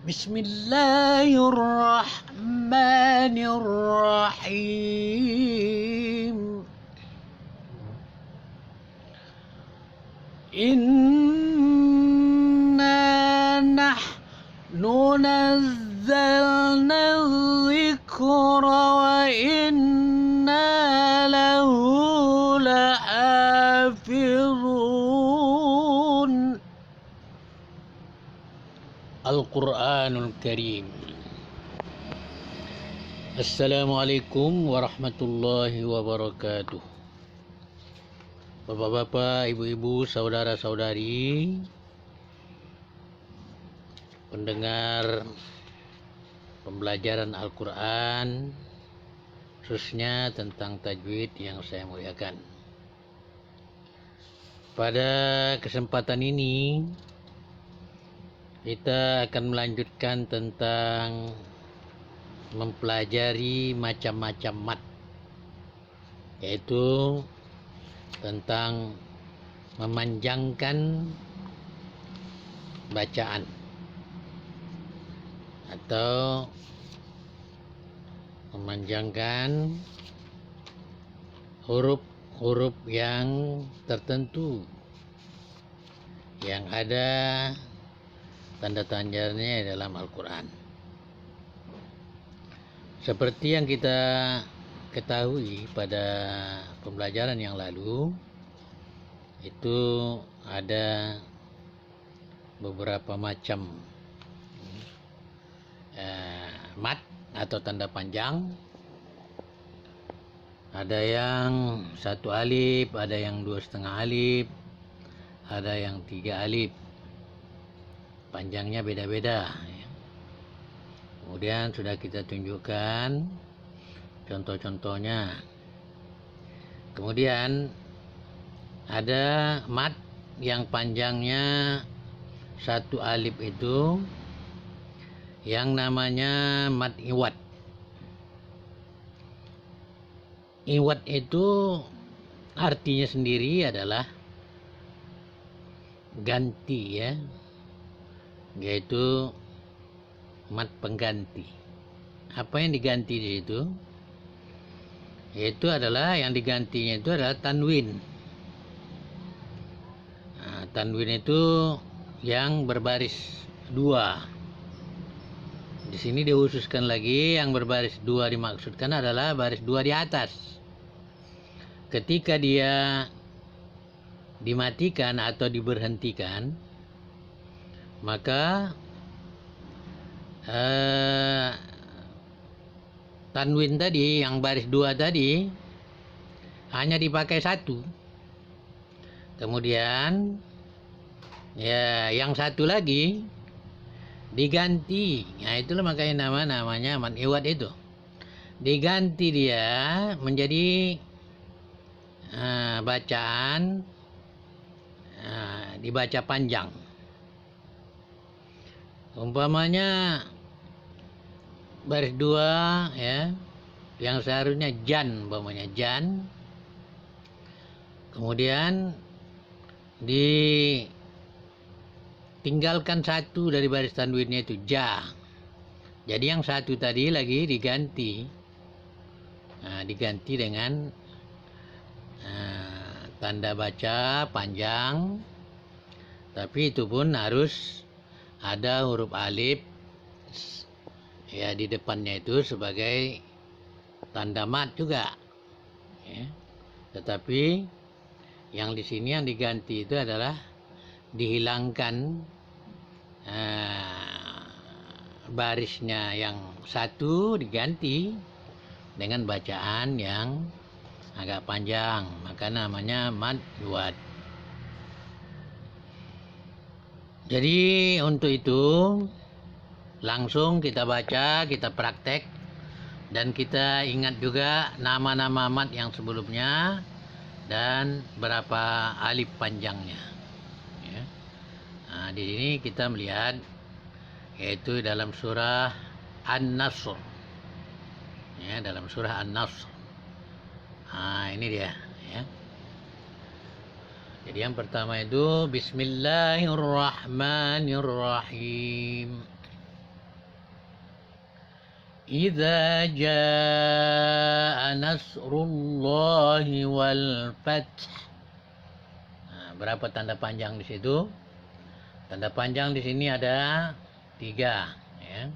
Bismillahirrahmanirrahim. Inna nahnu nazzalna dzikra wa inna lahu lahafizun. Al-Quranul Karim. Assalamualaikum warahmatullahi wabarakatuh. Bapak-bapak, ibu-ibu, saudara-saudari, pendengar pembelajaran Al-Quran, khususnya tentang tajwid yang saya muliakan. Pada kesempatan ini kita akan melanjutkan tentang mempelajari macam-macam mat, yaitu tentang memanjangkan bacaan atau memanjangkan huruf-huruf yang tertentu yang ada tanda-tandanya dalam Al-Quran. Seperti yang kita ketahui pada pembelajaran yang lalu, itu ada beberapa macam mat atau tanda panjang. Ada yang 1 alif, ada yang 2,5 alif, ada yang 3 alif. Panjangnya beda-beda. Kemudian sudah kita tunjukkan contoh-contohnya. Kemudian ada mat yang panjangnya 1 alif itu yang namanya mat iwad. Iwad itu artinya sendiri adalah ganti, ya, yaitu mat pengganti. Apa yang diganti di situ? Yaitu adalah yang digantinya itu adalah tanwin. Nah, tanwin itu yang berbaris 2. Di sini dikhususkan lagi yang berbaris 2 dimaksudkan adalah baris 2 di atas. Ketika dia dimatikan atau diberhentikan, maka tanwin tadi yang baris 2 tadi hanya dipakai 1. Kemudian ya yang 1 lagi diganti. Nah, itulah makanya namanya mat iwad itu. Diganti dia menjadi bacaan dibaca panjang. Umpamanya baris 2, ya, yang seharusnya jan, umpamanya jan, kemudian ditinggalkan 1 dari baris tanwinnya itu ja. Jadi yang 1 tadi lagi diganti. Diganti dengan tanda baca panjang, tapi itu pun harus ada huruf alif, ya, di depannya itu sebagai tanda mat juga, ya. Tetapi yang di sini yang diganti itu adalah dihilangkan barisnya yang 1, diganti dengan bacaan yang agak panjang, maka namanya mat iwad. Jadi untuk itu langsung kita baca, kita praktek, dan kita ingat juga nama-nama mat yang sebelumnya dan berapa alif panjangnya, ya. Nah, di sini kita melihat yaitu dalam surah An-Nasr, ya, dalam surah An-Nasr. Ini dia, ya. Jadi yang pertama itu Bismillahirrahmanirrahim. Idza jaa nasrullahi wal fath. Nah, berapa tanda panjang di situ? Tanda panjang di sini ada 3, ya.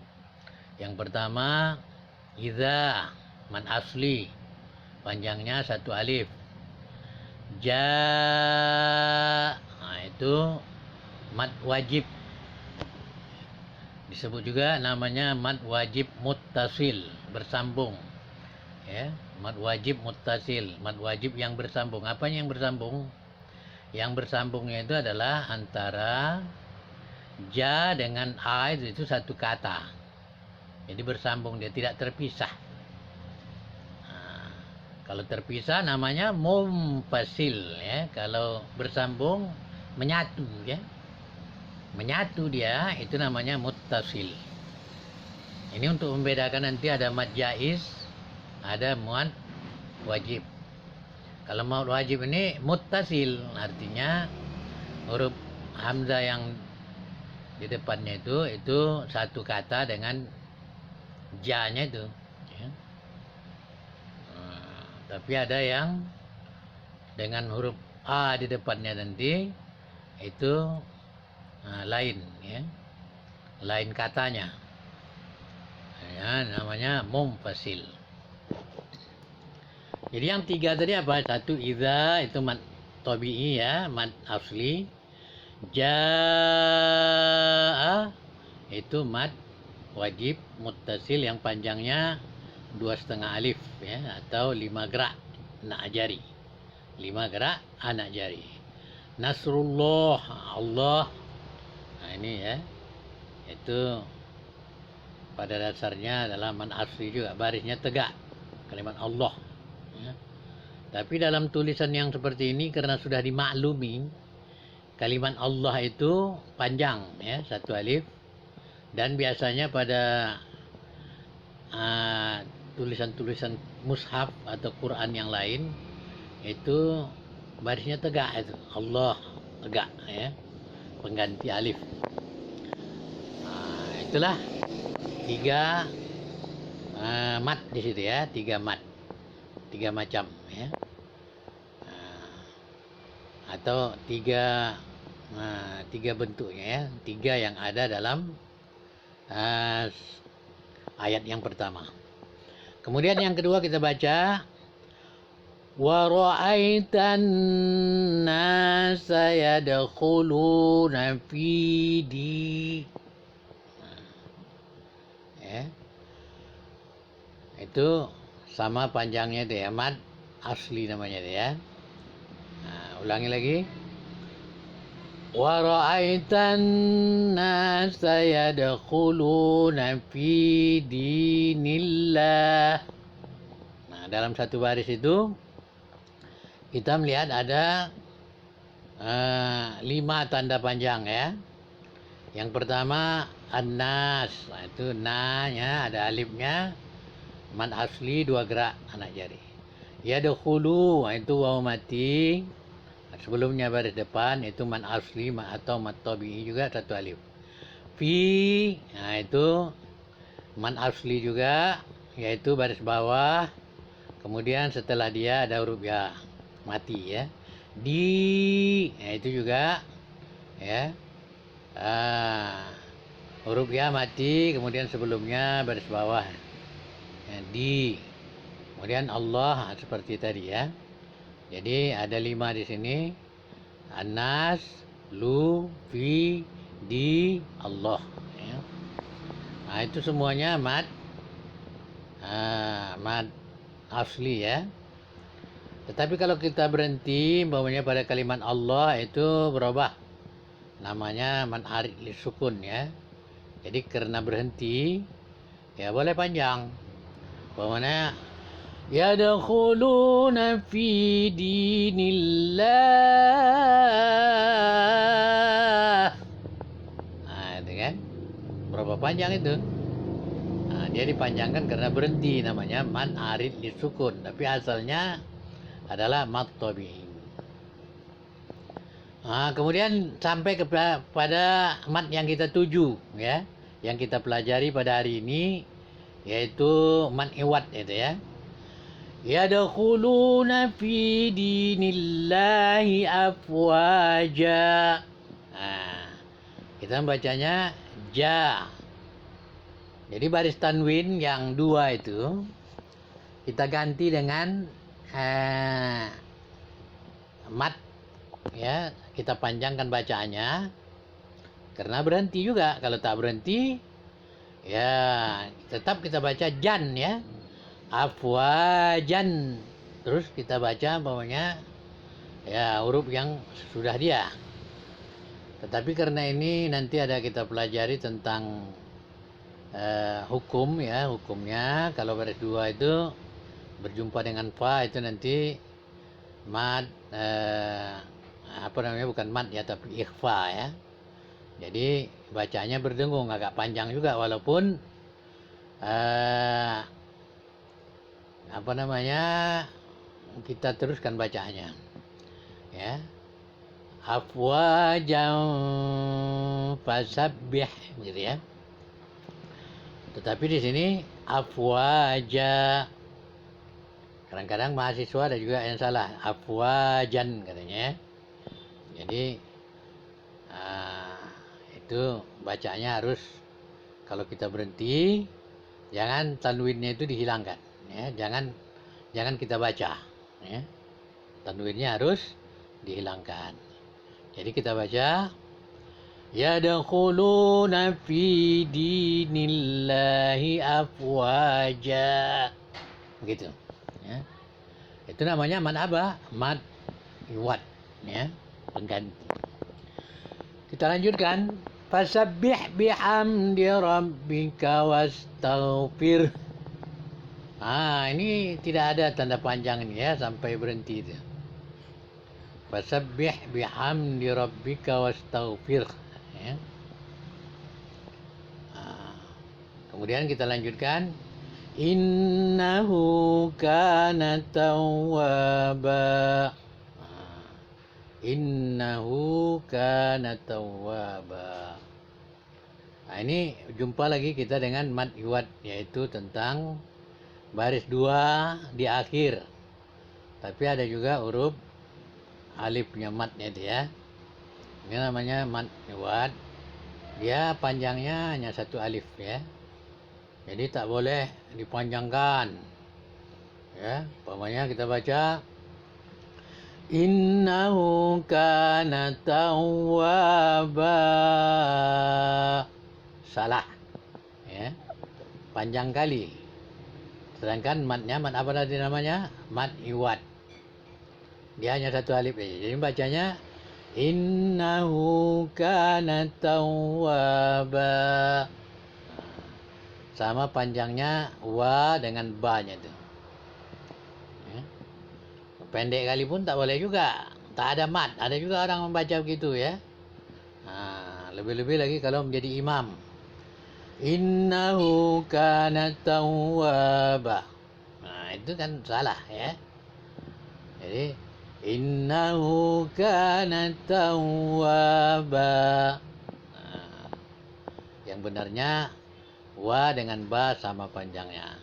Yang pertama, idza mad asli, panjangnya 1 alif. Jaa, nah itu mad wajib. Disebut juga namanya mad wajib muttasil, bersambung. Ya, mad wajib muttasil, mad wajib yang bersambung. Apa yang bersambung? Yang bersambungnya itu adalah antara ja dengan a, itu satu kata. Jadi bersambung, dia tidak terpisah. Nah, kalau terpisah namanya munfasil, ya. Kalau bersambung menyatu, ya. Menyatu dia, itu namanya muttasil. Ini untuk membedakan, nanti ada mad jaiz, ada mad wajib. Kalau mad wajib ini muttasil, artinya huruf hamzah yang di depannya itu satu kata dengan ja-nya itu, ya. Tapi ada yang dengan huruf a di depannya nanti itu lain, ya, lain katanya, ya, namanya munfasil. Jadi yang 3 tadi apa? 1 idza, itu mad tabi'i, ya, mad asli. Jaa itu mad wajib muttasil yang panjangnya 2,5 alif, ya, atau 5 gerak anak jari. 5 gerak anak jari. Nasrullah, Allah. Nah ini, ya, itu pada dasarnya adalah mad asli juga, barisnya tegak kalimat Allah, ya. Tapi dalam tulisan yang seperti ini, karena sudah dimaklumi kalimat Allah itu panjang, ya, 1 alif, dan biasanya pada tulisan-tulisan mushaf atau Quran yang lain itu barisnya tegak, itu Allah tegak, ya, pengganti alif. Itulah 3 mad di situ, ya, 3 mad, 3 macam, ya, atau 3 bentuknya, ya, 3 yang ada dalam ayat yang pertama. Kemudian yang kedua kita baca, wa ra'aitan nasa yadkhuluna fi di, ya, itu sama panjangnya itu, ya, mad asli namanya itu, ya. Ulangi lagi, wa ra'aitan nasa yadkhuluna fi dinillah. Nah, dalam satu baris itu kita melihat ada 5 tanda panjang, ya. Yang pertama an-nas, nah, itu na-nya ada alifnya, mad asli 2 gerak anak jari. Yadkhulu, nah, itu waw mati, sebelumnya baris depan itu mad asli atau mad tabi'i juga 1 alif. Fi, nah itu mad asli juga, yaitu baris bawah, kemudian setelah dia ada huruf ya mati, ya. Di, nah itu juga, ya, huruf ya mati, kemudian sebelumnya baris bawah, ya, di, kemudian Allah, seperti tadi, ya. Jadi ada 5 di sini, Anas, lu, fi, di, Allah, ya. Nah itu semuanya mad asli, ya. Tetapi kalau kita berhenti umpamanya pada kalimat Allah, itu berubah namanya mad arid li sukun, ya. Jadi karena berhenti, ya boleh panjang, umpamanya yadkhuluna fi dinillah. Nah itu kan berapa panjang itu. Nah, dia dipanjangkan karena berhenti, namanya mad arid li sukun, tapi asalnya adalah mad tabi'i. Nah, kemudian sampai kepada mad yang kita tuju, ya, yang kita pelajari pada hari ini, yaitu mad iwad itu ya. Yadkhuluna fi dinillahi afwaja. Nah, kita membacanya ja. Jadi baris tanwin yang dua itu kita ganti dengan mat ya, kita panjangkan bacaannya karena berhenti juga. Kalau tak berhenti ya tetap kita baca jan ya, afwajan. Terus kita baca umpamanya ya huruf yang sudah dia. Tetapi karena ini nanti ada kita pelajari tentang hukum ya, hukumnya kalau baris dua itu berjumpa dengan fa itu nanti mad apa namanya, bukan mad ya tapi ikhfa ya. Jadi bacanya berdengung agak panjang juga walaupun apa namanya, kita teruskan bacaannya ya. Afwajan fasabbih gitu ya. Tetapi di sini afwaja. Kadang-kadang mahasiswa ada juga yang salah, afwajan katanya. Jadi itu bacanya harus, kalau kita berhenti jangan tanwinnya itu dihilangkan ya, jangan kita baca ya. Tanwinnya harus dihilangkan. Jadi kita baca yadkhuluna fi dinillahi afwaja gitu ya. Itu namanya mad apa? Mad iwad ya, pengganti. Kita lanjutkan. Fasabbih bihamdi rabbika wastaghfir. Ini tidak ada tanda panjang ini ya sampai berhenti itu. Fasabbih bihamdi rabbika wastaghfir ya. Kemudian kita lanjutkan. Innahu kana tawwaba. Innahu kana tawwaba. Ini jumpa lagi kita dengan mad iwad, yaitu tentang baris dua di akhir. Tapi ada juga huruf alifnya madnya itu ya. Ini namanya mad iwad. Dia panjangnya hanya satu alif ya. Jadi tak boleh dipanjangkan. Ya, umpamanya kita baca innahu kana tawwaba. Salah. Ya. Panjang kali. Sedangkan madnya mad apa tadi namanya? Mad iwad. Dia hanya satu alif aja. Jadi bacanya innahu kana tawwaba. Sama panjangnya wa dengan ba-nya itu. Ya. Pendek kali pun tak boleh juga. Tak ada mad. Ada juga orang membaca begitu ya. Lebih-lebih lagi kalau menjadi imam. Innahu kana tawwaba. Itu kan salah ya. Jadi innahu kana tawwaba. Yang benarnya wa dengan ba sama panjangnya.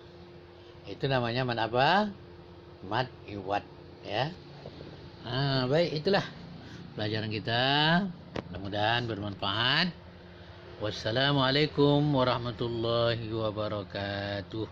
Itu namanya mad apa? Mad iwad ya. Baik, itulah pelajaran kita. Mudah-mudahan bermanfaat. Wassalamualaikum warahmatullahi wabarakatuh.